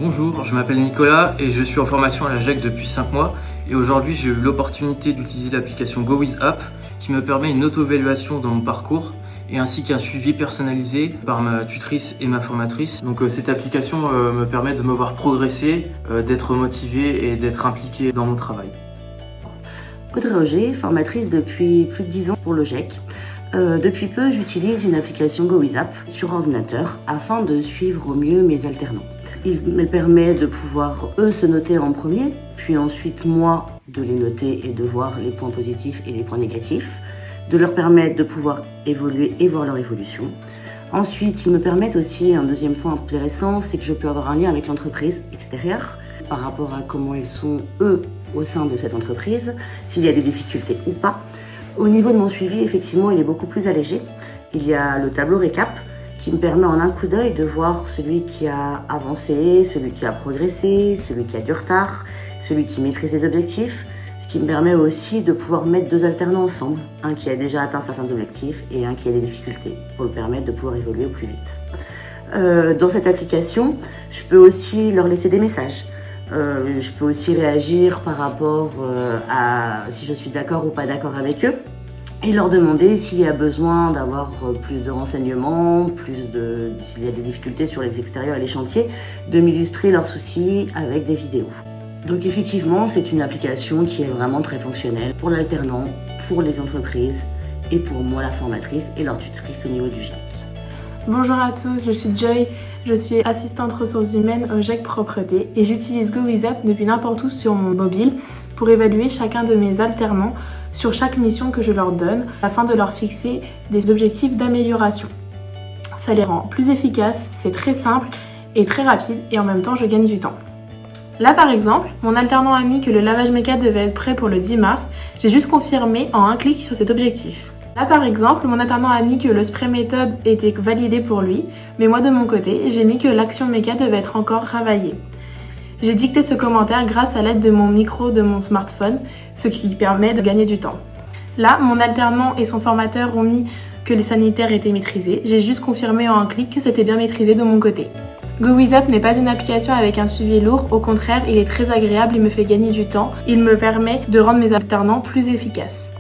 Bonjour, je m'appelle Nicolas et je suis en formation à la GEC depuis 5 mois et aujourd'hui j'ai eu l'opportunité d'utiliser l'application GoWithApp qui me permet une auto-évaluation dans mon parcours et ainsi qu'un suivi personnalisé par ma tutrice et ma formatrice. Donc cette application me permet de me voir progresser, d'être motivé et d'être impliqué dans mon travail. Audrey Roger, formatrice depuis plus de 10 ans pour le GEC. Depuis peu, j'utilise une application GoWithApp sur ordinateur afin de suivre au mieux mes alternants. Il me permet de pouvoir eux se noter en premier, puis ensuite moi de les noter et de voir les points positifs et les points négatifs, de leur permettre de pouvoir évoluer et voir leur évolution. Ensuite, ils me permettent aussi, un deuxième point intéressant, c'est que je peux avoir un lien avec l'entreprise extérieure par rapport à comment ils sont eux au sein de cette entreprise, s'il y a des difficultés ou pas. Au niveau de mon suivi, effectivement, il est beaucoup plus allégé. Il y a le tableau récap qui me permet en un coup d'œil de voir celui qui a avancé, celui qui a progressé, celui qui a du retard, celui qui maîtrise les objectifs, ce qui me permet aussi de pouvoir mettre deux alternants ensemble, un qui a déjà atteint certains objectifs et un qui a des difficultés, pour le permettre de pouvoir évoluer au plus vite. Dans cette application, je peux aussi leur laisser des messages. Je peux aussi réagir par rapport à si je suis d'accord ou pas d'accord avec eux et leur demander s'il y a besoin d'avoir plus de renseignements, s'il y a des difficultés sur les extérieurs et les chantiers, de m'illustrer leurs soucis avec des vidéos. Donc effectivement, c'est une application qui est vraiment très fonctionnelle pour l'alternant, pour les entreprises et pour moi la formatrice et leur tutrice au niveau du GEC. Bonjour à tous, je suis Joy, je suis assistante ressources humaines au GEC Propreté et j'utilise GoWithApp depuis n'importe où sur mon mobile pour évaluer chacun de mes alternants sur chaque mission que je leur donne afin de leur fixer des objectifs d'amélioration. Ça les rend plus efficaces, c'est très simple et très rapide et en même temps je gagne du temps. Là par exemple, mon alternant a mis que le lavage méca devait être prêt pour le 10 mars, j'ai juste confirmé en un clic sur cet objectif. Là par exemple, mon alternant a mis que le spray méthode était validé pour lui, mais moi de mon côté, j'ai mis que l'action méca devait être encore travaillée. J'ai dicté ce commentaire grâce à l'aide de mon micro de mon smartphone, ce qui permet de gagner du temps. Là, mon alternant et son formateur ont mis que les sanitaires étaient maîtrisés, j'ai juste confirmé en un clic que c'était bien maîtrisé de mon côté. GoWithApp n'est pas une application avec un suivi lourd, au contraire, il est très agréable et me fait gagner du temps. Il me permet de rendre mes alternants plus efficaces.